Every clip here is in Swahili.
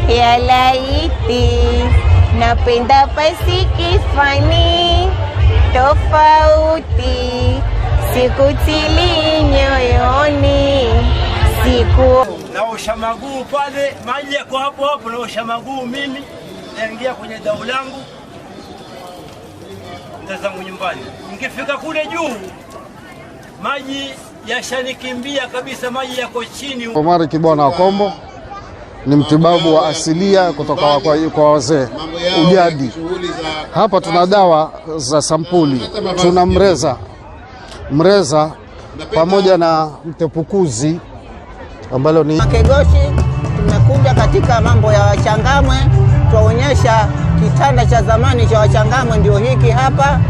ya laiti, napenda pasiki fani tofauti, sikutili nyoyoni, naosha maguu pale, maji yako hapo hapo, naosha maguu mimi, naingia kwenye dau langu, ndazangu nyumbani. Nikifika kule juu, maji yashanikimbia kabisa, maji yako chini. Omari Kibwana wa Kombo ni mtibabu wa asilia kutoka kwa wazee ujadi. Hapa tuna dawa za sampuli, tuna mreza pamoja na mtepukuzi ambalo ni Makegoshi. Tumekuja katika mambo ya Wachangamwe, tuonyesha kitanda cha zamani cha Wachangamwe ndio hiki hapa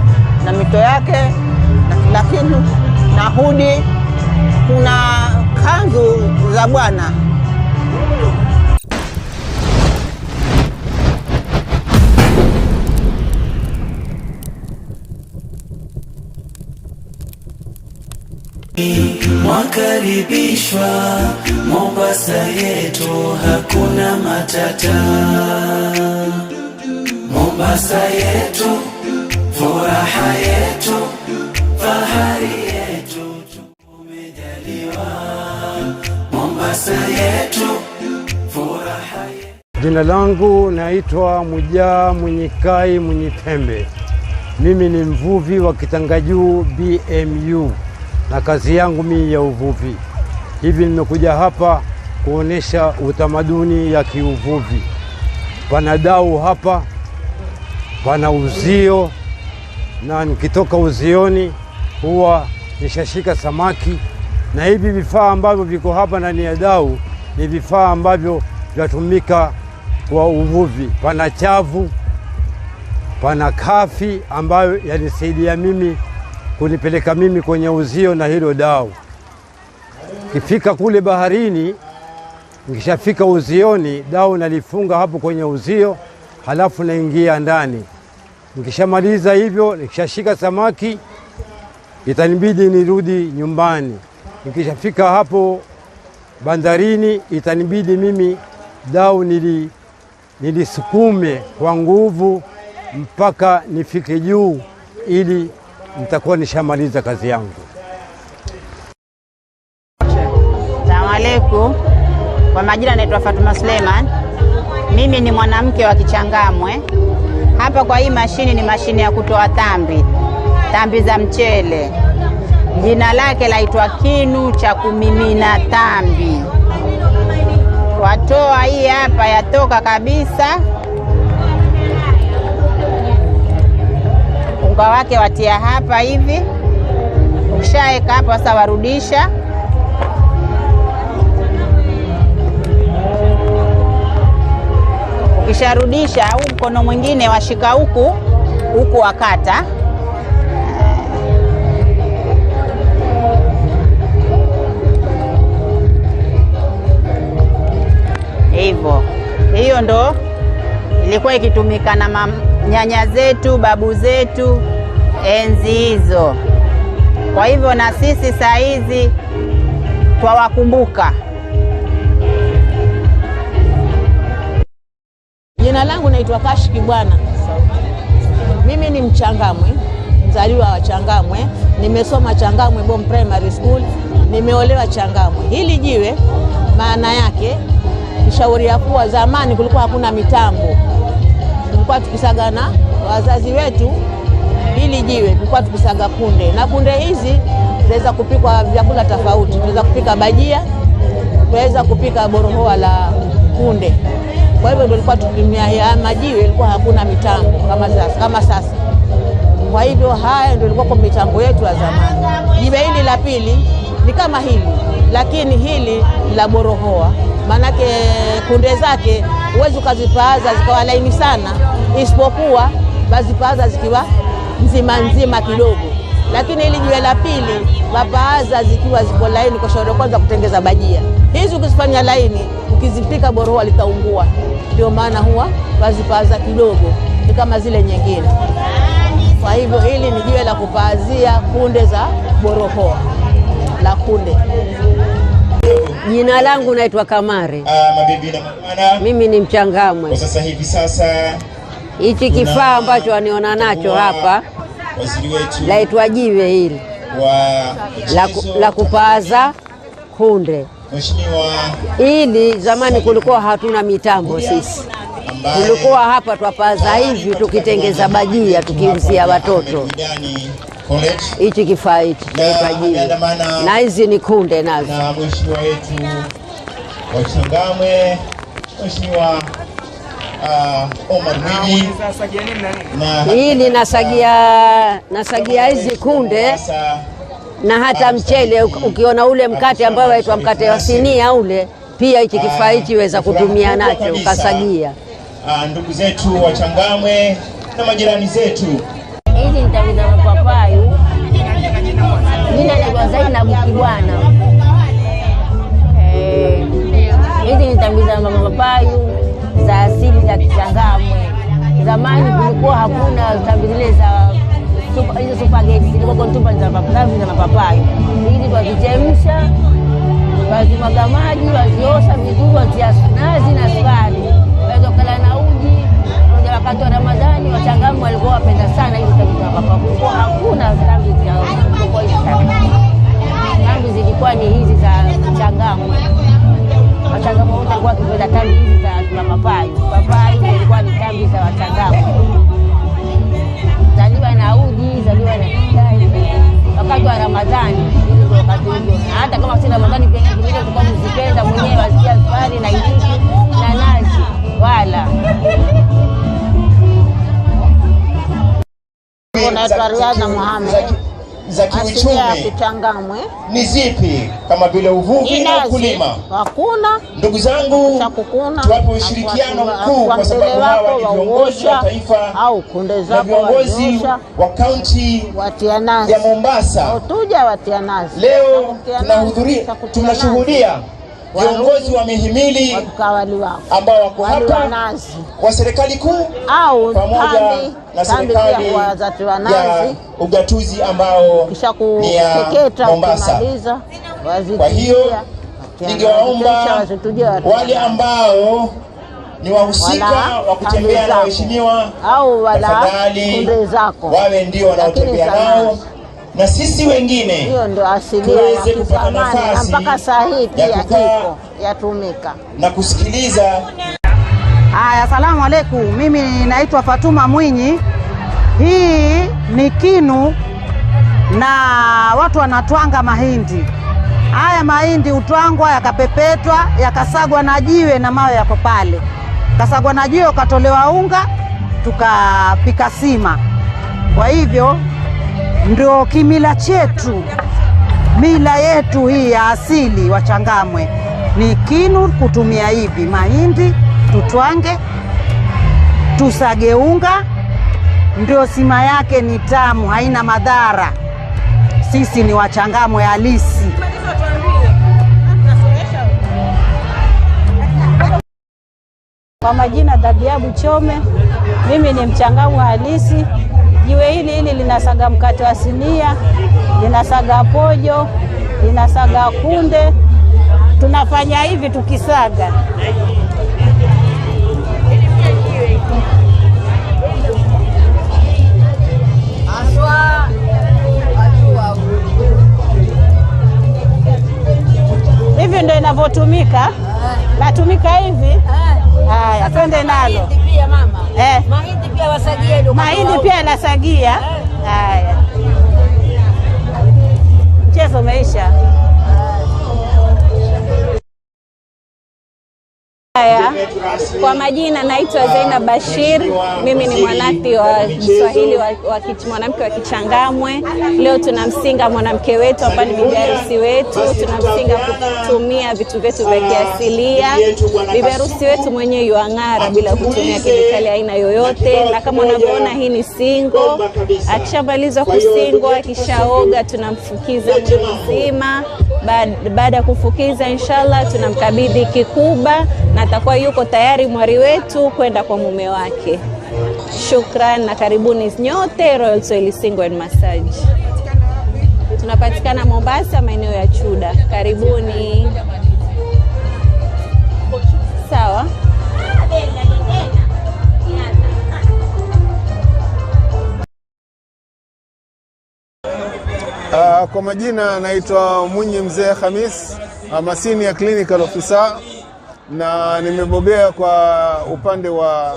na mito yake, lakini na hudi, kuna kanzu za bwana. Mwakaribishwa Mombasa yetu, hakuna matata. Mombasa yetu, furaha yetu, fahari yetu, tumejaliwa. Mombasa yetu, furaha yetu. Jina langu naitwa Mujaa Munyikai Munyitembe. Mimi ni mvuvi wa Kitangajuu BMU na kazi yangu mimi ya uvuvi. Hivi nimekuja hapa kuonesha utamaduni ya kiuvuvi. Pana dau hapa, pana uzio, na nikitoka uzioni huwa nishashika samaki, na hivi vifaa ambavyo viko hapa ndani ya dau ni vifaa ambavyo vyatumika kwa uvuvi. Pana chavu, pana kafi ambayo yanisaidia mimi kunipeleka mimi kwenye uzio na hilo dau. Kifika kule baharini, nikishafika uzioni, dau nalifunga hapo kwenye uzio, halafu naingia ndani. Nikishamaliza hivyo, nikishashika samaki, itanibidi nirudi nyumbani. Nikishafika hapo bandarini, itanibidi mimi dau nilisukume kwa nguvu mpaka nifike juu, ili nitakuwa nishamaliza kazi yangu. Asalamu alaykum. Kwa majina naitwa Fatuma Suleiman. Mimi ni mwanamke wa Kichangamwe. Hapa kwa hii mashini ni mashini ya kutoa tambi za mchele. Jina lake laitwa kinu cha kumimina tambi. Watoa hii hapa, yatoka kabisa. Unga wake watia hapa hivi. Ukishaeka hapa sasa warudisha. Ukisharudisha, au mkono mwingine washika huku wakata. Hivyo. Hiyo ndo ilikuwa ikitumika na nyanya zetu, babu zetu enzi hizo. Kwa hivyo na sisi saa hizi twawakumbuka. Jina langu naitwa Kashi Kibwana. Mimi ni Mchangamwe, mzaliwa wa Changamwe. Nimesoma Changamwe Bom Primary School, nimeolewa Changamwe. Hili jiwe maana yake nishauri ya kuwa zamani kulikuwa hakuna mitambo. Tulikuwa tukisaga na wazazi wetu hili jiwe, tulikuwa tukisaga kunde, na kunde hizi zinaweza kupikwa vyakula tofauti. Tunaweza kupika bajia, tunaweza kupika borohoa la kunde. Kwa hivyo tulikuwa tukitumia haya majiwe, ilikuwa hakuna mitambo kama sasa. Kwa hivyo haya ndio ilikuwa kwa mitambo yetu ya zamani. Jiwe hili la pili ni kama hili, lakini hili la borohoa. Manake kunde zake huwezi ukazipaaza zikawa laini sana, isipokuwa bazipaaza zikiwa nzima kidogo. Lakini hili jiwe la pili wapaaza zikiwa ziko laini, kwa shauri kwanza kutengeza bajia. Hizi ukizifanya laini, ukizipika borohoa litaungua. Ndio maana huwa bazipaaza kidogo, ni kama zile nyingine. Kwa hivyo hili ni jiwe la kupaazia kunde za borohoa la kunde. Jina langu naitwa Kamare. Mabibi na mabwana, mimi ni Mchangamwe. Kwa sasa hivi sasa hichi kifaa ambacho waniona nacho hapa waziri wetu laitwa jiwe hili la kupaaza kunde. Mheshimiwa, hili zamani kulikuwa hatuna mitambo sisi. Tulikuwa hapa twapaaza hivi tukitengeza bajia tukiuzia watoto. Hichi kifaa hichi naitwa jiwe. Na hizi ni kunde nazo. Na mheshimiwa wetu wa Changamwe, Mheshimiwa Omar Mwinyi, na hili nasagia hizi kunde na hata mchele. Ukiona ule mkate ambao waitwa mkate wa sinia ule, pia hichi kifaa hichi weza kutumia nacho ukasagia. Ndugu zetu wa Changamwe na majirani zetu, hizi nitawiza mapapayu. Jina naitwa Zainabu Kibwana. Hizi nitawiza mapapayu za asili za Kichangamwe. Zamani kulikuwa hakuna zile za hizo spaghetti, zilikuwa ntupa za mapapayu. Hizi wakichemsha, wazimwaga maji, waziosha vizuri, watia nazi na sukari, waweza kula na uji. Wakati wa Ramadhani Wachangamwe walikuwa wapenda sana hizo za mapapayu. Kulikuwa hakuna tambi za kulikuwa hizi sana. Tambi zilikuwa ni hizi za Changamwe. Wachangamwe wote walikuwa wakipenda tambi hizi za mapapayu. Papayu ilikuwa ni tambi za Wachangamwe. Zaliwa na uji, zaliwa na chai. Wakati wa Ramadhani, hizo wakati huo. Hata kama si Ramadhani pia kingine tulikuwa mzipenda mwenyewe, wasikia sukari na iliki na nazi wala. Naitwa Riadha Muhammad. Za kiuchumi Changamwe ni zipi, kama vile uvuvi na ukulima? Hakuna. Ndugu zangu, tuwape ushirikiano mkuu, kwa sababu hawa ni viongozi wa taifa au kunde zako, viongozi wa kaunti ya Mombasa. Leo tunashuhudia viongozi wa mihimili ambao wako hapa wa serikali kuu pamoja na serikali ya ugatuzi ambao ni ya Mombasa. Kwa hiyo ningewaomba wale ambao ni wahusika wa kutembea na waheshimiwa, tafadhali wawe ndio wanaotembea nao, na sisi wengine tuweze kupata nafasi mpaka saa hii pia yatumika na kusikiliza. Asalamu alaykum. Mimi naitwa Fatuma Mwinyi. Hii ni kinu na watu wanatwanga mahindi. Haya mahindi utwangwa, yakapepetwa, yakasagwa na jiwe na mawe yako pale. Kasagwa na jiwe, ukatolewa unga, tukapika sima. Kwa hivyo ndio kimila chetu, mila yetu hii ya asili wa Changamwe ni kinu kutumia hivi mahindi, tutwange, tusage unga, ndio sima yake ni tamu, haina madhara. Sisi ni Wachangamwe halisi. Kwa majina Dhabiabu Chome, mimi ni Mchangamwe halisi. Jiwe hili linasaga mkate wa sinia, linasaga pojo, linasaga kunde. Tunafanya hivi tukisaga. Hivi ndio inavyotumika. Natumika hivi. Haya, twende nalo. Mahindi pia wasagia. Mahindi pia nasagia. Haya. Mchezo umeisha. Kwa majina naitwa Zainab Bashir. Mimi ni mwanamke wa Kiswahili wa mwanamke wa Kichangamwe. Leo tunamsinga mwanamke wetu ambaye ni bibi harusi wetu. Tunamsinga kutumia vitu vyetu vya kiasilia. Bibi harusi wetu mwenyewe yuang'ara bila kutumia kemikali aina yoyote. Na kama unavyoona, hii ni singo. Akishamaliza kusingwa, akishaoga, tunamfukiza mwili mzima. Baada ya kufukiza, inshallah tunamkabidhi kikuba na atakuwa yuko tayari mwari wetu kwenda kwa mume wake. Shukran na karibuni nyote Royal Swahili Single and Massage. Tunapatikana Mombasa, maeneo ya Chuda. Karibuni. Sawa. Kwa majina naitwa Mwinyi Mzee Khamis, Senior Clinical Officer, na nimebobea kwa upande wa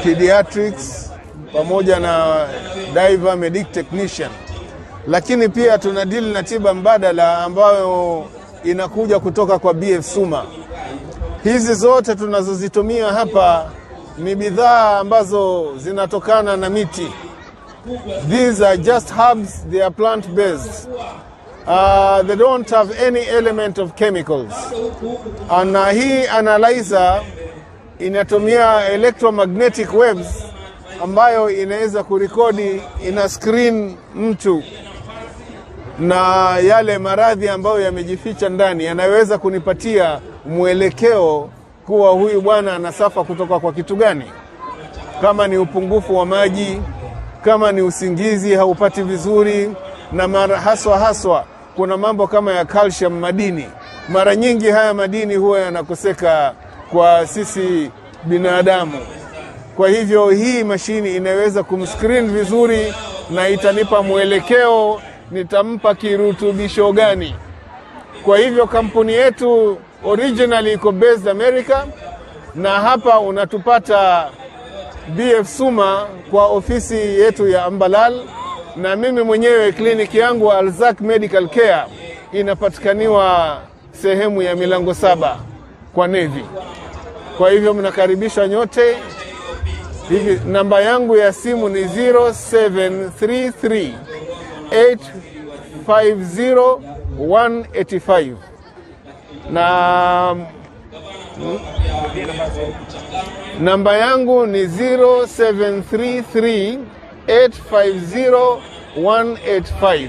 pediatrics pamoja na diver medic technician, lakini pia tuna deal na tiba mbadala ambayo inakuja kutoka kwa BF Suma. Hizi zote tunazozitumia hapa ni bidhaa ambazo zinatokana na miti. These are just herbs, they are plant based. They don't have any element of chemicals. And hii analyzer inatumia electromagnetic waves ambayo inaweza kurekodi, ina screen mtu na yale maradhi ambayo yamejificha ndani, yanaweza kunipatia mwelekeo kuwa huyu bwana anasafa kutoka kwa kitu gani. Kama ni upungufu wa maji, kama ni usingizi haupati vizuri, na mara haswa kuna mambo kama ya calcium, madini. Mara nyingi haya madini huwa yanakoseka kwa sisi binadamu. Kwa hivyo hii mashini inaweza kumscreen vizuri na itanipa mwelekeo nitampa kirutubisho gani. Kwa hivyo kampuni yetu originally iko based America, na hapa unatupata BF Suma kwa ofisi yetu ya Ambalal, na mimi mwenyewe kliniki yangu Alzak Medical Care inapatikaniwa sehemu ya Milango 7 kwa Navy. Kwa hivyo mnakaribishwa nyote. Hivi namba yangu ya simu ni 0733 850 185 na namba yangu ni 0733 850 185,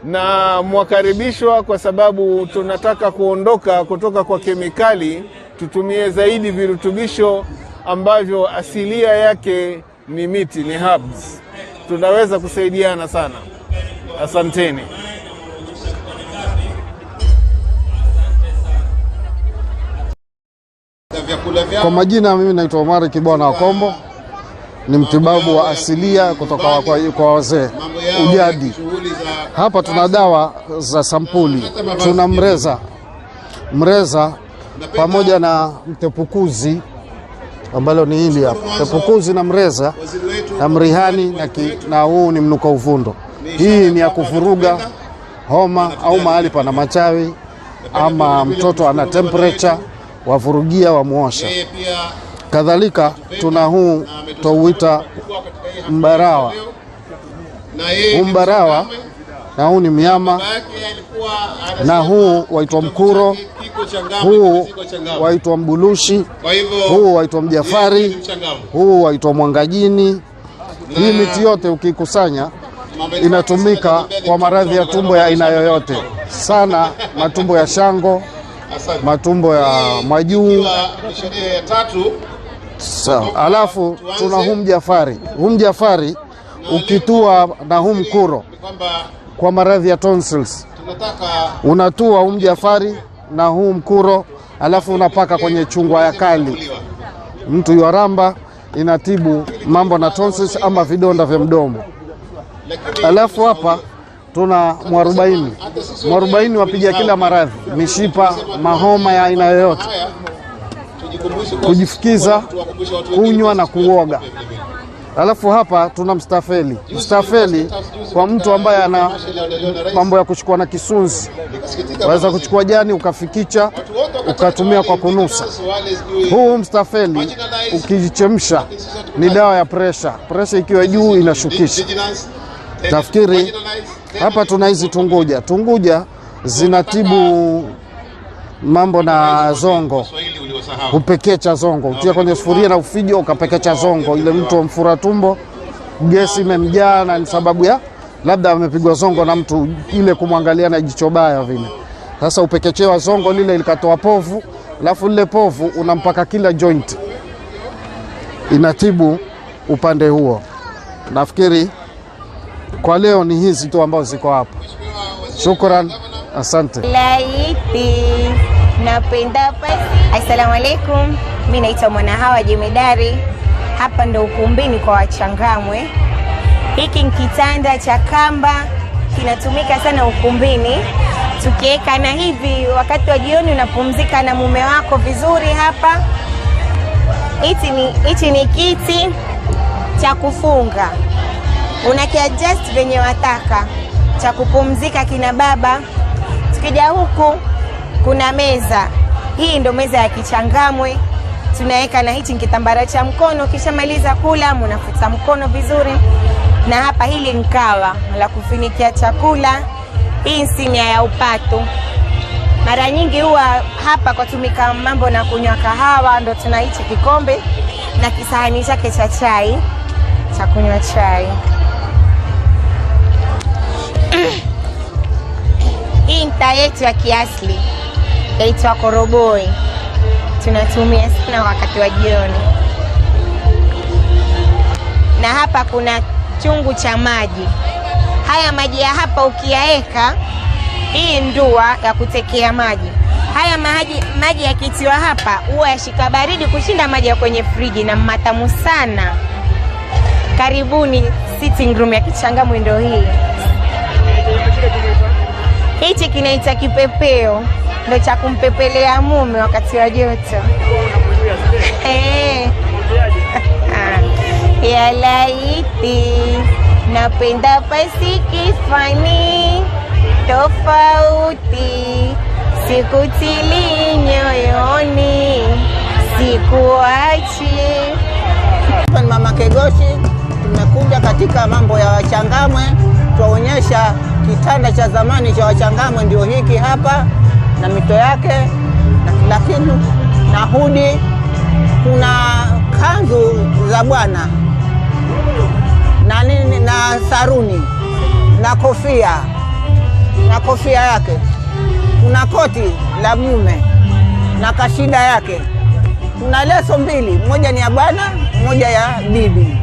na mwakaribishwa kwa sababu tunataka kuondoka kutoka kwa kemikali, tutumie zaidi virutubisho ambavyo asilia yake ni miti, ni herbs. Tunaweza kusaidiana sana. Asanteni. Kwa majina mimi naitwa Omari Kibwana wa Kombo, ni mtibabu wa asilia kutoka kwa wazee ujadi. Hapa tuna dawa za sampuli, tuna mreza pamoja na mtepukuzi ambalo ni hili hapa, mtepukuzi na mreza na mrihani na huu ni mnuka uvundo. Hii ni ya kuvuruga homa au mahali pana machawi ama mtoto ana temperature, wavurugia wamuosha. Kadhalika tuna huu tuuita mbarawa. Mbarawa na huu ni mnyama, na huu waitwa mkuro, huu waitwa mbulushi, huu waitwa mjafari, huu waitwa mwangajini. Hii miti yote ukikusanya inatumika kwa maradhi ya tumbo ya aina yoyote, sana matumbo ya shango, matumbo ya majuu. Sawa. Alafu tuna huu mjafari. Huu mjafari ukitua na huu mkuro kwa maradhi ya tonsils, unatua huu mjafari na huu mkuro, alafu unapaka kwenye chungwa ya kali. Mtu yuaramba, inatibu mambo na tonsils ama vidonda vya mdomo. Alafu hapa tuna mwarubaini. Mwarubaini wapiga kila maradhi, mishipa, mahoma ya aina yoyote, kujifukiza, kunywa na kuoga. Alafu hapa tuna mstafeli. Mstafeli kwa mtu ambaye ana mambo ya kuchukua na kisunzi, waweza kuchukua jani ukafikicha ukatumia kwa kunusa. Huu mstafeli ukijichemsha ni dawa ya pressure. Pressure ikiwa juu inashukisha. Nafikiri hapa tuna hizi tunguja. Tunguja zinatibu mambo na zongo, upekecha zongo, utia kwenye sufuria na ufijo ukapekecha zongo. Ile mtu mfura tumbo, gesi imemjaa na ni sababu ya labda amepigwa zongo na mtu, ile kumwangalia na jicho baya vile. Sasa upekechewa zongo lile likatoa povu, alafu lile povu unampaka kila joint, inatibu upande huo. Nafikiri kwa leo ni hizi tu ambazo ziko hapa. Shukran, asante. Laiti napenda pasi. Assalamu alaikum, mimi naitwa Mwanahawa Jemedari. Hapa ndo ukumbini kwa Wachangamwe. Hiki ni kitanda cha kamba, kinatumika sana ukumbini. Tukiweka na hivi wakati wa jioni unapumzika na mume wako vizuri hapa. Hichi ni kiti cha kufunga. Unakiadjust venye wataka, cha kupumzika kina baba. Tukija huku kuna meza. Hii ndo meza ya Kichangamwe. Tunaweka na hichi kitambara cha mkono, kisha maliza kula unafuta mkono vizuri. Na hapa hili nkawa la kufinikia chakula. Hii nsinia ya upato. Mara nyingi huwa hapa kwa tumika mambo na kunywa kahawa, ndo tuna hichi kikombe na kisahani chake cha chai, cha kunywa chai. Hii nta yetu ya kiasli yaitwa koroboi. Tunatumia sana wakati wa jioni. Na hapa kuna chungu cha maji. Haya maji ya hapa ukiyaeka, hii ndua ya kutekea maji. Haya maji yakitiwa hapa huwa yashika baridi kushinda maji ya kwenye friji na matamu sana. Karibuni sitting room ya Kichangamwe ndo hii. Hichi kinaita kipepeo, ndo cha kumpepelea mume wakati wa joto. Ya laiti napenda pasi kifani tofauti, sikutili nyoyoni, sikuachi. Hapa ni Mama Kegoshi. Tumekuja katika mambo ya Wachangamwe, tuwaonyesha kitanda cha zamani cha Wachangamwe ndio hiki hapa, na mito yake na kila kitu, na hudi. Kuna kanzu za bwana na nini, na saruni na kofia yake. Kuna koti la mume na kashida yake. Kuna leso mbili, moja ni ya bwana, moja ya bibi.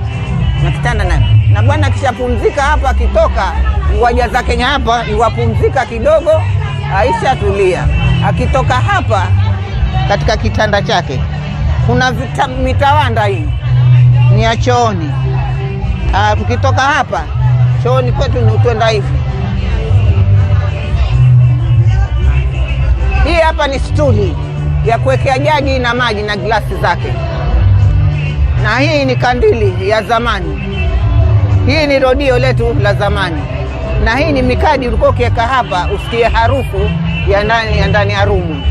Na kitanda na bwana kishapumzika hapa, akitoka waja zake hapa iwapumzika kidogo, aisha tulia. Akitoka hapa katika kitanda chake kuna mitawanda, hii ni ya chooni. Tukitoka hapa chooni kwetu ni utwenda hivi. Hii hapa ni stuli ya kuwekea jagi na maji na glasi zake. Na hii ni kandili ya zamani. Hii ni rodio letu la zamani. Na hii ni mikadi ulikuwa ukiweka hapa usikie harufu ya ndani ya rumu.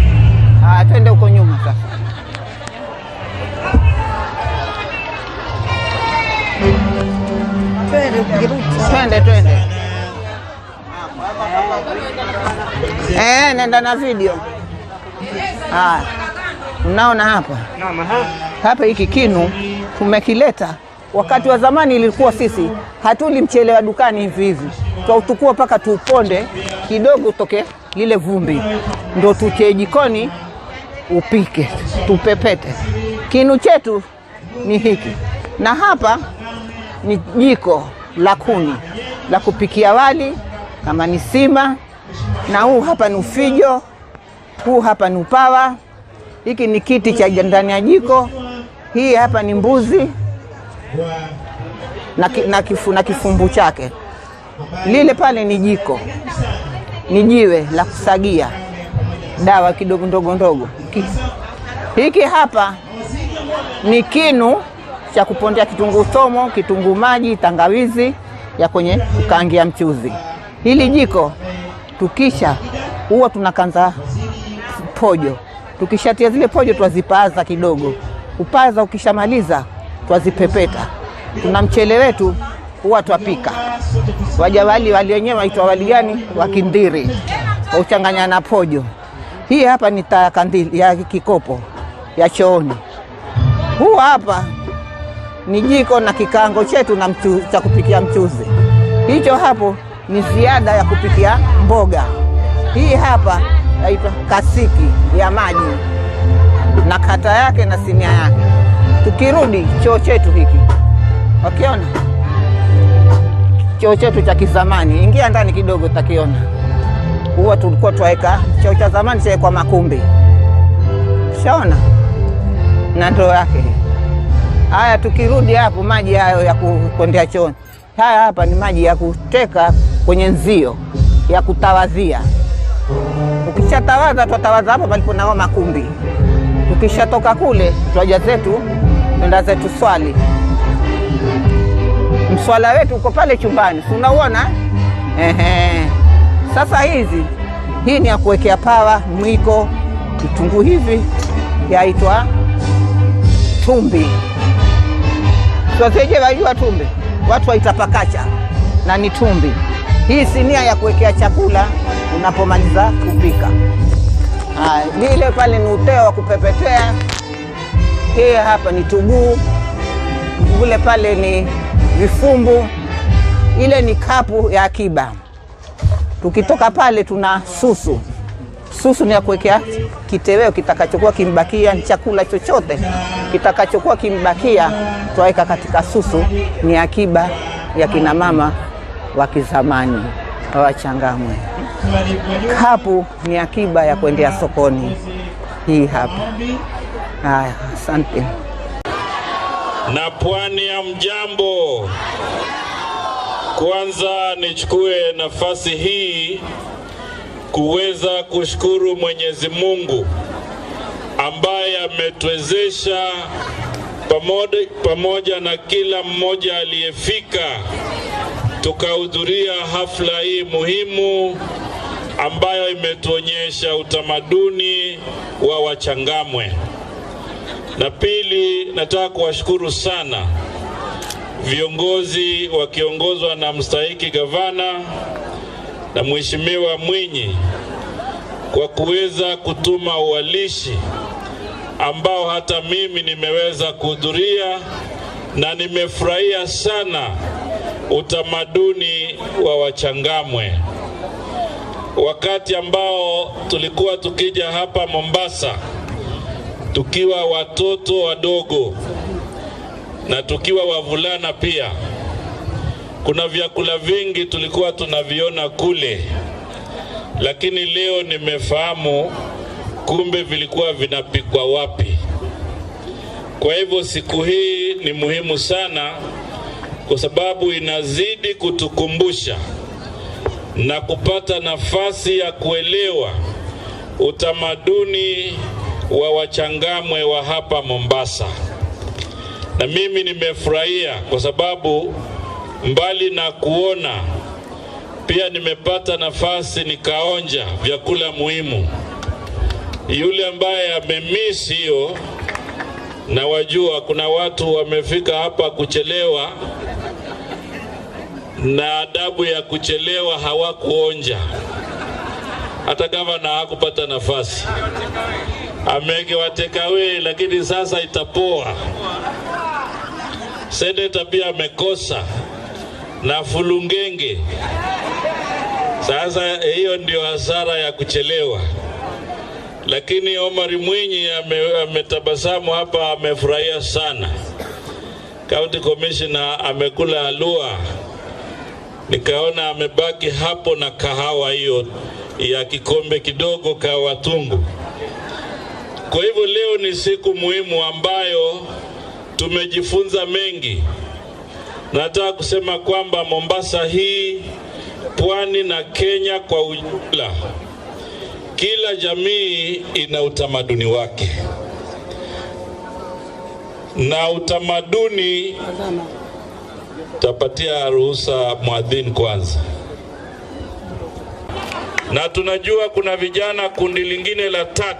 Twende huko nyuma sasa. Twende. Nenda na video. Unaona hapa? Hapa hiki kinu tumekileta. Wakati wa zamani ilikuwa sisi hatuli mchele wa dukani hivi hivi. Tuutukua paka tuuponde kidogo utoke lile vumbi. Ndio tutie jikoni upike, tupepete. Kinu chetu ni hiki. Na hapa ni jiko la kuni la kupikia wali kama ni sima. Na huu hapa ni ufijo, huu hapa ni upawa. Hiki ni kiti cha ndani ya jiko. Hii hapa ni mbuzi na kifumbu chake. Lile pale ni jiko, ni jiwe la kusagia dawa kidogo ndogo. Hiki hapa ni kinu cha kupondea kitunguu thomo, kitunguu maji, tangawizi ya kwenye kukaangia mchuzi. Hili jiko tukisha huwa tunakanza pojo. Tukishatia zile pojo twazipaza kidogo. Upaza ukishamaliza twazipepeta. Tuna mchele wetu huwa twapika. Waja wali wenyewe waitwa wali gani? Wakindiri. Uchanganya na pojo. Hii hapa ni taa kandili ya kikopo ya chooni. Huu hapa ni jiko na kikango chetu na cha kupikia mchuzi. Hicho hapo ni ziada ya kupikia mboga. Hii hapa inaitwa kasiki ya maji na kata yake na sinia yake. Tukirudi choo chetu hiki, wakiona choo chetu cha kizamani, ingia ndani kidogo utakiona. Huwa tulikuwa tuweka choo cha zamani cha kwa makumbi. Ushaona na ndoo yake. Haya, tukirudi hapo, maji hayo ya kukwendea chooni, haya hapa ni maji ya kuteka kwenye nzio ya kutawadhia. Ukishatawadha tutawadha hapa palipo nao makumbi. Tukishatoka kule twaja zetu nenda zetu swali. Mswala wetu uko pale chumbani, si unaona? Sasa hii ni ya kuwekea pawa, mwiko, kitunguu hivi, yaitwa tumbi. Soseje wajua tumbi? Watu waita pakacha na ni tumbi. Hii sinia ya kuwekea chakula unapomaliza kupika. Lile pale ni uteo wa kupepetea. Hii hapa ni tuguu. Ule pale ni vifumbu. Ile ni kapu ya akiba. Tukitoka pale tuna susu. Susu ni ya kuwekea kiteweo kitakachokuwa kimbakia, chakula chochote kitakachokuwa kimbakia tuweka katika susu. Ni akiba ya kina mama wa kizamani wa Changamwe. Kapu ni akiba ya kuendea sokoni. Hii hapa. Haya, asante. Na pwani ya mjambo, kwanza nichukue nafasi hii kuweza kushukuru Mwenyezi Mungu ambaye ametuwezesha pamoja na kila mmoja aliyefika tukahudhuria hafla hii muhimu ambayo imetuonyesha utamaduni wa Wachangamwe. Na pili, nataka kuwashukuru sana viongozi wakiongozwa na mstahiki gavana na Mheshimiwa Mwinyi kwa kuweza kutuma uwalishi ambao hata mimi nimeweza kuhudhuria, na nimefurahia sana utamaduni wa Wachangamwe. Wakati ambao tulikuwa tukija hapa Mombasa tukiwa watoto wadogo na tukiwa wavulana pia, kuna vyakula vingi tulikuwa tunaviona kule, lakini leo nimefahamu kumbe vilikuwa vinapikwa wapi. Kwa hivyo siku hii ni muhimu sana kwa sababu inazidi kutukumbusha na kupata nafasi ya kuelewa utamaduni wa Wachangamwe wa hapa Mombasa. Na mimi nimefurahia kwa sababu mbali na kuona, pia nimepata nafasi nikaonja vyakula muhimu. Yule ambaye amemiss hiyo, na wajua kuna watu wamefika hapa kuchelewa, na adabu ya kuchelewa hawakuonja. Hata kama na hakupata nafasi, amegewa takeaway, lakini sasa itapoa. Seneta pia amekosa na fulungenge. Sasa hiyo ndio hasara ya kuchelewa. Lakini Omar Mwinyi ametabasamu hapa, amefurahia sana. County Commissioner amekula halua, nikaona amebaki hapo na kahawa hiyo ya kikombe kidogo kahawa tungu. Kwa hivyo leo ni siku muhimu ambayo tumejifunza mengi. Nataka kusema kwamba Mombasa hii, pwani na Kenya kwa ujumla, kila jamii ina utamaduni wake. Na utamaduni, tapatia ruhusa muadhini kwanza. Na tunajua kuna vijana kundi lingine la 3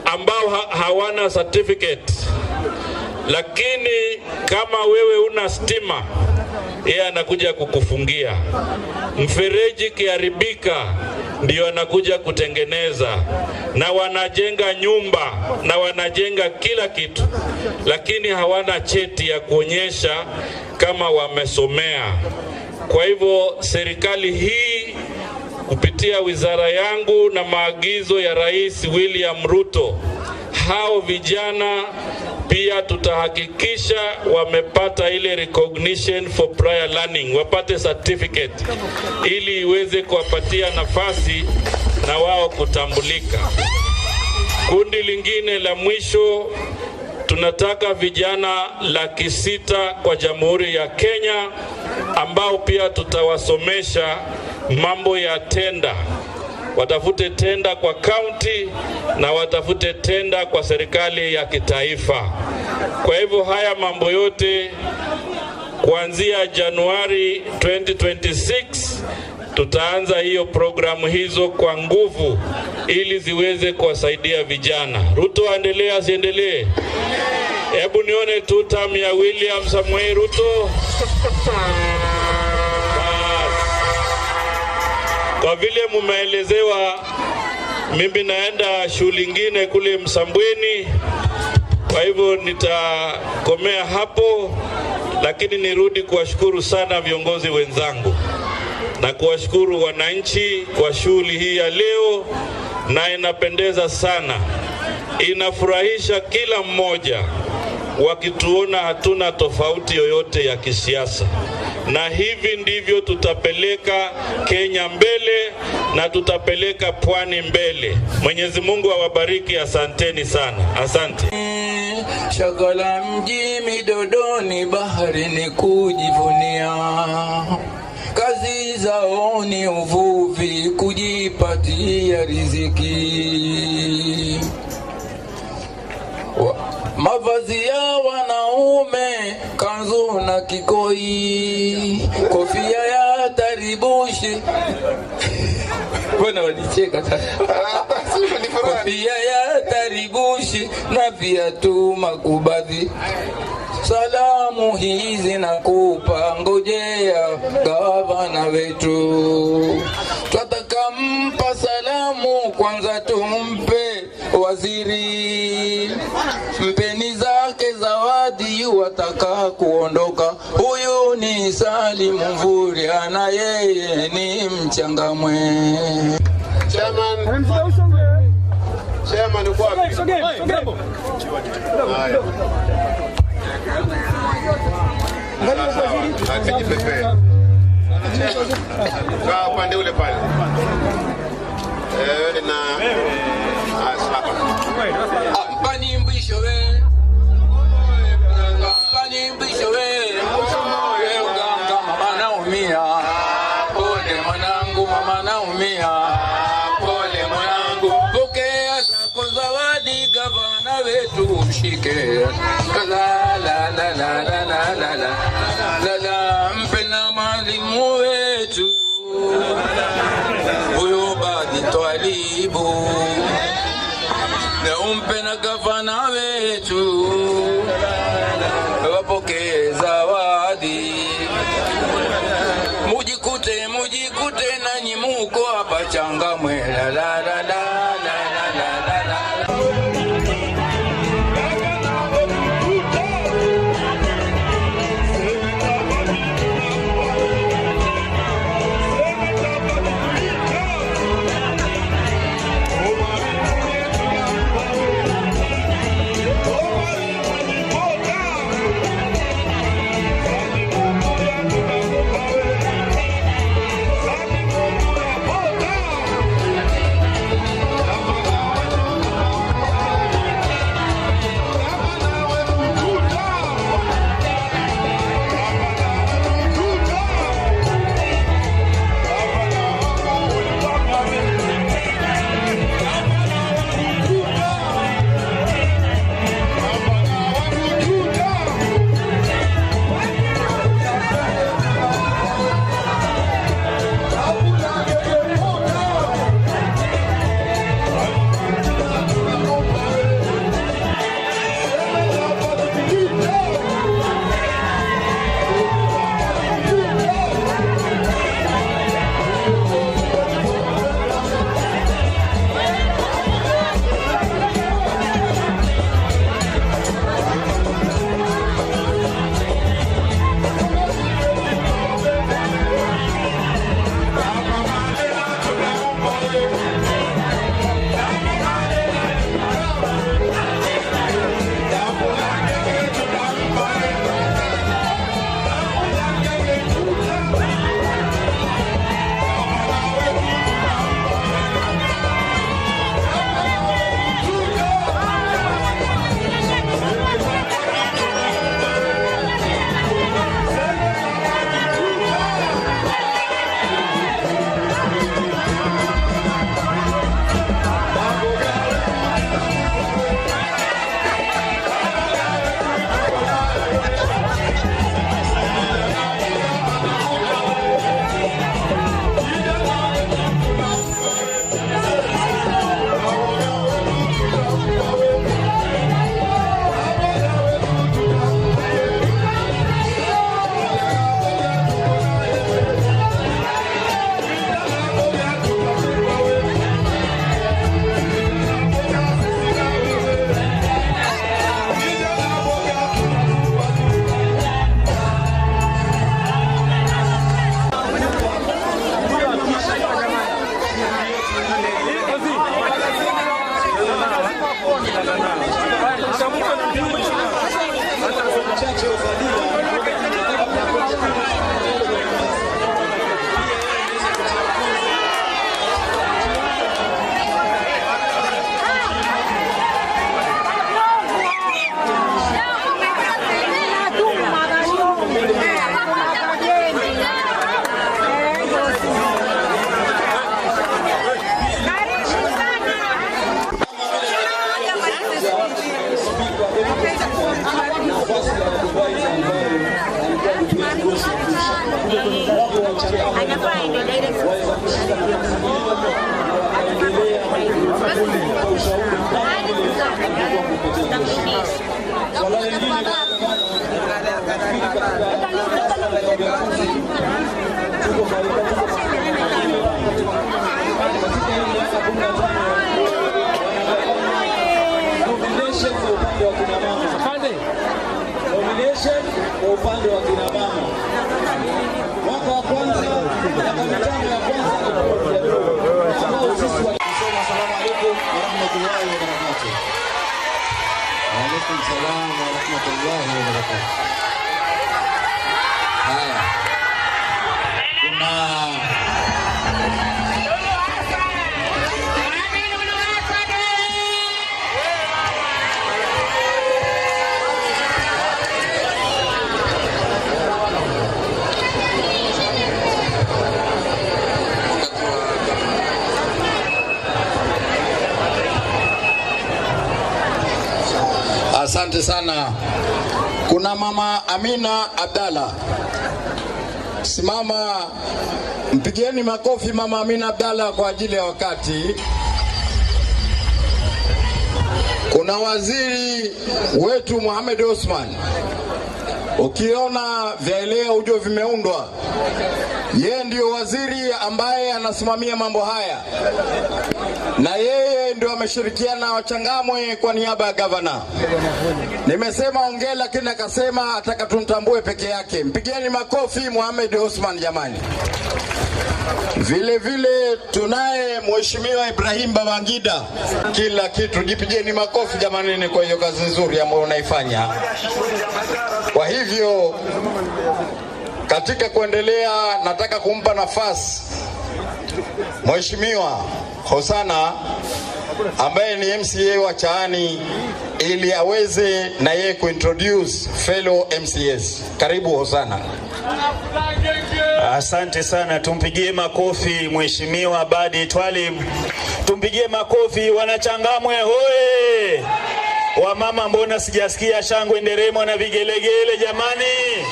ambao hawana certificate. Lakini kama wewe una stima, yeye anakuja kukufungia. Mfereji kiharibika, ndio anakuja kutengeneza. Na wanajenga nyumba na wanajenga kila kitu, lakini hawana cheti ya kuonyesha kama wamesomea. Kwa hivyo serikali hii kupitia wizara yangu na maagizo ya Rais William Ruto, hao vijana pia tutahakikisha wamepata ile recognition for prior learning, wapate certificate ili iweze kuwapatia nafasi na wao kutambulika. Kundi lingine la mwisho, tunataka vijana 600,000 kwa Jamhuri ya Kenya ambao pia tutawasomesha mambo ya tenda. Watafute tenda kwa kaunti na watafute tenda kwa serikali ya kitaifa. Kwa hivyo haya mambo yote kuanzia Januari 2026 tutaanza hiyo programu hizo kwa nguvu ili ziweze kuwasaidia vijana. Ruto aendelee asiendelee? Hebu nione tu term ya William Samoei Ruto. Kwa vile mumeelezewa, mimi naenda shule nyingine kule Msambweni, kwa hivyo nitakomea hapo, lakini nirudi kuwashukuru sana viongozi wenzangu na kuwashukuru wananchi kwa shughuli hii ya leo, na inapendeza sana, inafurahisha kila mmoja wakituona hatuna tofauti yoyote ya kisiasa, na hivi ndivyo tutapeleka Kenya mbele na tutapeleka pwani mbele. Mwenyezi Mungu awabariki, asanteni sana. Asante. Shagala mji midodoni, baharini kujivunia, kazi zao ni uvuvi, kujipatia riziki. Mavazi ya wanaume kanzu na kikoi, kofia ya taribushi. Bwana walicheka sasa. Kofia ya taribushi na viatu makubadhi. Salamu hizi nakupa, ngojea gavana wetu. Twataka mpa salamu, kwanza tumpe waziri, mpeni zake zawadi, wataka kuondoka. Huyu ni Salim Mvurya na yeye ni mchangamwe. Chairman uko wapi? Kwa upande ule pale. Pani mbisho we. Pani mbisho we. Uganga mama naumia. Pole mwanangu mama naumia. Pole mwanangu. Pokea zako zawadi, gavana wetu mshike. La la la la la la la la. La la, mpe na mwalimu wetu. Huyo badi twalibu. Na umpe na gavana wetu, wapokee zawadi. Mujikute nanyi muko hapa Changamwe. La la la la la la la la. Nomination kwa upande wa kina mama. Mwaka wa kwanza, miaka mitano ya kwanza ambao sisi wakisoma salamu alaykum wa rahmatullahi wa barakatuh. Wa alaykum salam wa rahmatullahi wa barakatuh. Haya. Asante sana. Kuna mama Amina Abdalla. Simama, mpigieni makofi mama Amina Abdalla kwa ajili ya wakati. Kuna waziri wetu Mohamed Osman. Ukiona vyaelea ujue vimeundwa. Yeye ndio waziri ambaye anasimamia mambo haya. Na yeye ndio ameshirikiana na Wachangamwe kwa niaba ya gavana. Nimesema ongea lakini akasema ataka tumtambue peke yake. Mpigieni makofi Mohamed Osman jamani. Vile vile tunaye Mheshimiwa Ibrahim Babangida. Kila kitu jipigeni makofi jamani kwa hiyo kazi nzuri ambayo unaifanya. Kwa hivyo katika kuendelea nataka kumpa nafasi Mheshimiwa Hosana ambaye ni MCA wa Chaani ili aweze na yeye kuintroduce fellow MCAs. Karibu Hosana. Asante sana, tumpigie makofi Mheshimiwa Badi Twalib. Tumpigie makofi Wanachangamwe hoye. Wamama mbona sijasikia shangwe, nderemo na vigelegele jamani?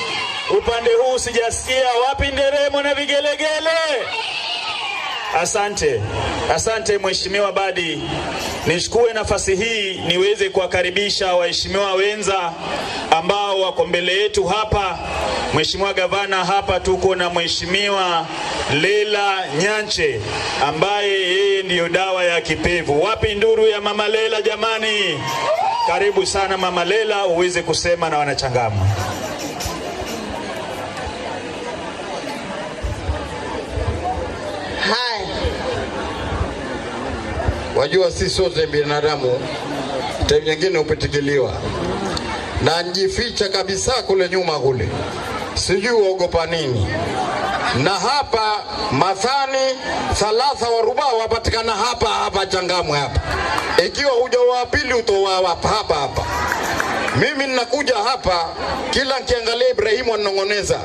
Upande huu sijasikia, wapi nderemo na vigelegele? Asante. Asante Mheshimiwa Badi. Nichukue nafasi hii niweze kuwakaribisha waheshimiwa wenza ambao wako mbele yetu hapa. Mheshimiwa Gavana, hapa tuko na Mheshimiwa Lela Nyanche ambaye yeye ndiyo dawa ya kipevu. Wapi nduru ya Mama Lela jamani? Karibu sana Mama Lela uweze kusema na Wanachangamwe. Wajua sisi sote binadamu, time nyingine upetikiliwa. Na njificha kabisa kule nyuma kule. Sijui uogopa nini. Na hapa mathani thalatha wa ruba wapatikana hapa Changamwe hapa. Ikiwa huja wa pili utoa hapa. Mimi ninakuja hapa kila nikiangalia Ibrahimu ananong'oneza.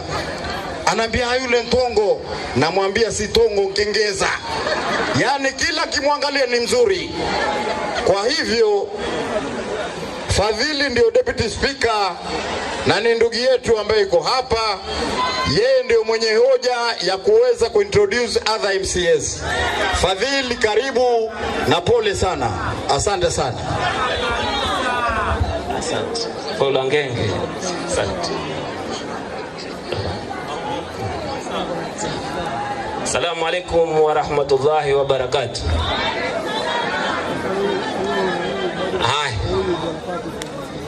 Anaambia yule ntongo, namwambia si tongo kengeza. Yani kila kimwangalia ni mzuri. Kwa hivyo Fadhili ndio deputy speaker na ni ndugu yetu ambaye yuko hapa. Yeye ndio mwenye hoja ya kuweza kuintroduce other MCAs. Fadhili karibu na pole sana. Asante sana. Asante. Paula Ngenge. Asante. Assalamu alaikum wa rahmatullahi wa barakatuh. Hai.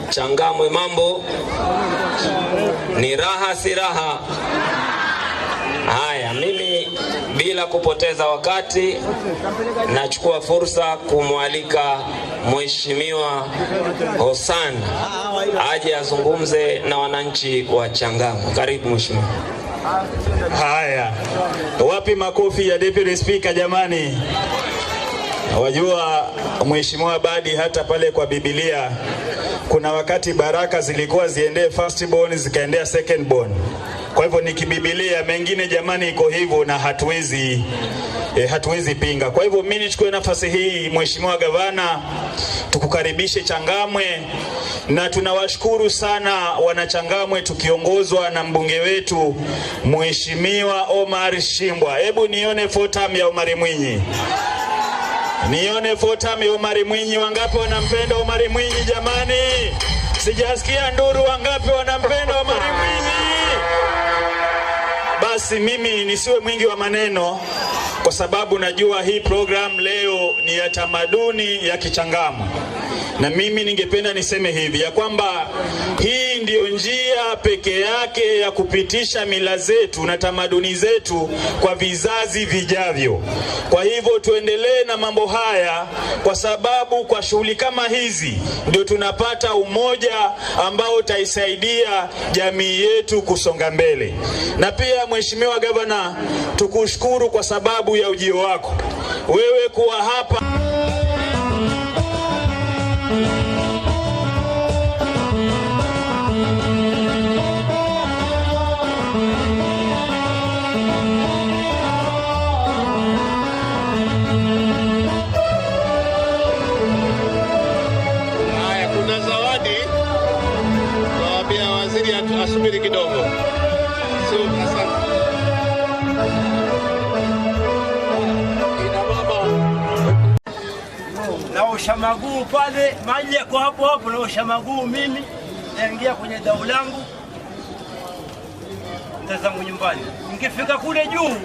Changamwe mambo. Ni raha si raha. Haya, mimi bila kupoteza wakati nachukua fursa kumwalika Mheshimiwa Hosan aje azungumze na wananchi wa Changamwe. Karibu Mheshimiwa. Haya, wapi makofi ya deputy speaker jamani? Wajua Mheshimiwa Badi hata pale kwa Biblia kuna wakati baraka zilikuwa ziendee first born zikaendea second born. Kwa hivyo ni kibibilia, mengine jamani iko hivyo na hatuwezi pinga. Kwa hivyo mimi nichukue nafasi hii, Mheshimiwa Gavana, tukukaribishe Changamwe, na tunawashukuru sana wanachangamwe tukiongozwa na mbunge wetu Mheshimiwa Omar Shimbwa. Hebu nione fotam ya Omar Mwinyi. Nione fotam ya Omar Mwinyi. Wangapi wanampenda Omar Mwinyi jamani? Sijasikia nduru. Wangapi wanampenda Omar Mwinyi? Basi mimi nisiwe mwingi wa maneno, kwa sababu najua hii program leo ni ya tamaduni ya Kichangamwe. Na mimi ningependa niseme hivi ya kwamba hii ndio njia peke yake ya kupitisha mila zetu na tamaduni zetu kwa vizazi vijavyo. Kwa hivyo tuendelee na mambo haya, kwa sababu kwa shughuli kama hizi ndio tunapata umoja ambao utaisaidia jamii yetu kusonga mbele. Na pia Mheshimiwa Gavana, tukushukuru kwa sababu ya ujio wako. Wewe kuwa hapa asubiri kidogo. Naosha maguu pale, maji yako hapo hapo, naosha maguu mimi, naingia kwenye dau langu, ndazangu nyumbani. Nikifika kule juu,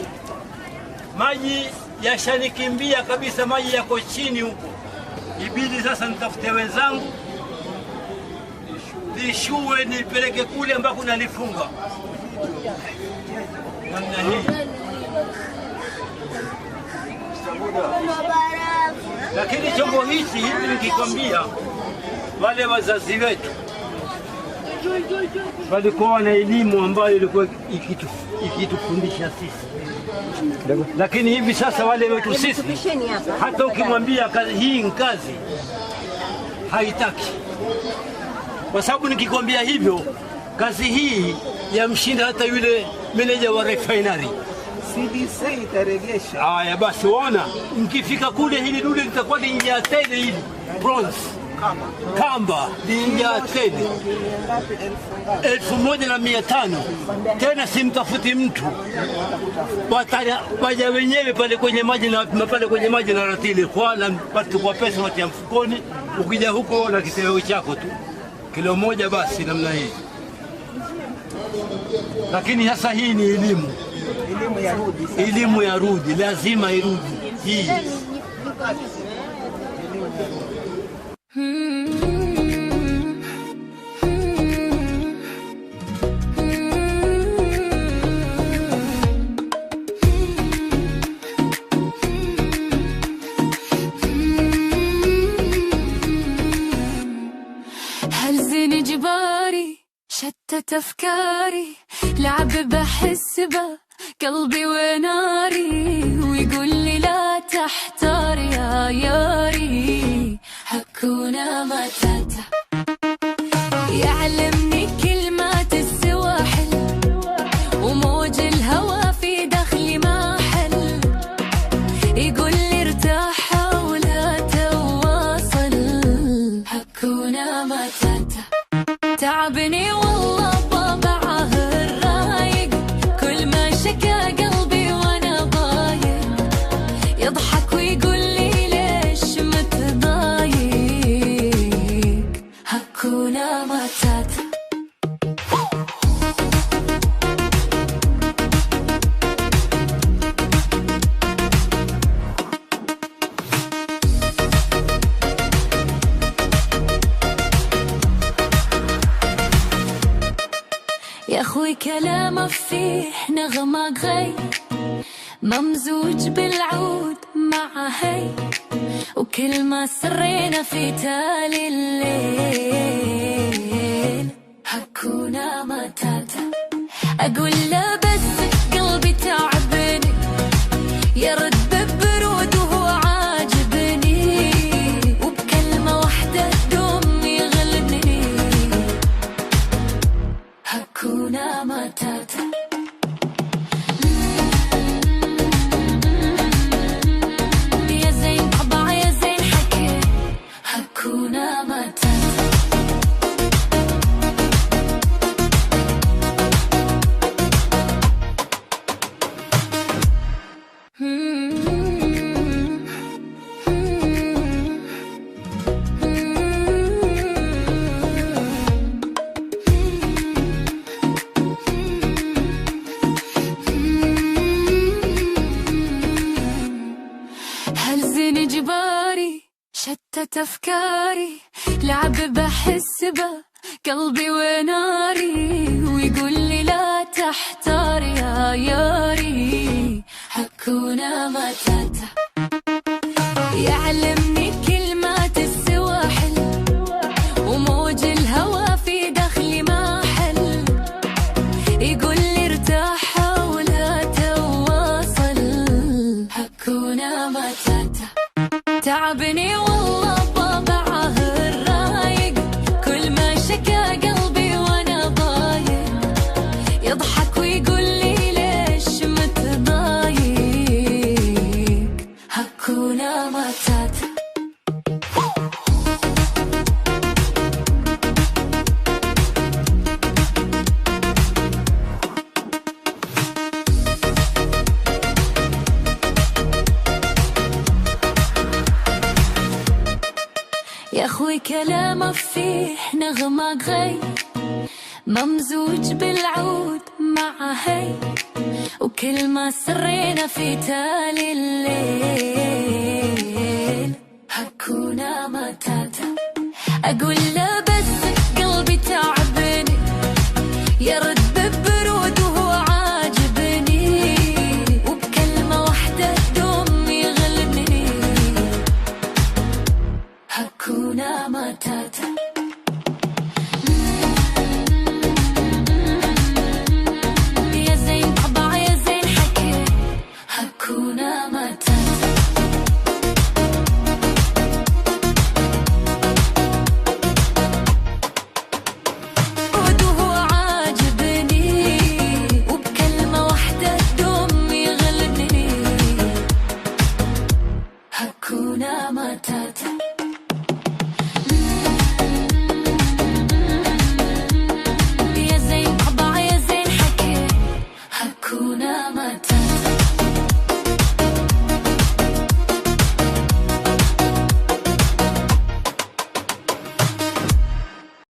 maji yashanikimbia kabisa, maji yako chini huko. Ibidi sasa nitafute wenzangu, nishue nipeleke kule ambako nalifunga. Namna hii. Lakini chombo hichi hivi nikikwambia, wale wazazi wetu walikuwa na elimu ambayo ilikuwa ikitufundisha sisi. Lakini hivi sasa wale wetu sisi, hata ukimwambia kazi hii kazi haitaki. Kwa sababu nikikwambia hivyo, kazi hii yamshinda hata yule meneja wa refinery. CDC itaregesha. Haya basi, waona mkifika kule hili dude litakuwa ni inja tele hili bronze kamba ni inja tele 1500. Tena simtafuti mtu, waja wenyewe pale kwenye maji na ratili kwa pesa watia mfukoni. Ukija huko na kiseweo chako tu kilo moja basi namna hii. Lakini sasa hii ni elimu ya rudi, lazima irudi hii. هزني جباري شتت أفكاري لعب بحس قلبي وناري ويقول لي لا تحتار يا ياري حكونا ماتاتا يعلمني كلمات السواحل وموج الهوى في داخلي ما حل يقول لي ارتاح ولا تواصل حكونا ماتاتا تعبني والله طبعه الرايق كل ما شكا قلبي وانا ضايق يضحك ويقول لي ليش متضايق هكونا ماتاتا يا اخوي كلامه فيه نغمة غي ممزوج بالعود مع هي وكل ما سرينا في تالي الليل هكونا ماتاتا اقول له بس قلبي تعبني يرد ببرود وهو عاجبني وبكلمة واحدة دوم يغلبني Matata. Ya Zain طبع يا زين حكي Hakuna Matata. هلزني جباري شتت أفكاري لعب بحس قلبي وناري ويقول لي لا تحتار يا ياري Hakuna Matata. يعلمني كلمات السواحل وموج الهوى في داخلي ما حل يقول لي ارتاح ولا تواصل Hakuna Matata. تعبني والله طبعه الرايق كل ما شكا قلبي وانا ضايق يضحك ويقول لي ليش متضايق Hakuna Matata. يا أخوي كلامه فيه نغمة غي ممزوج بالعود مع هي وكل ما سرينا في تالي الليل Hakuna Matata. أقول له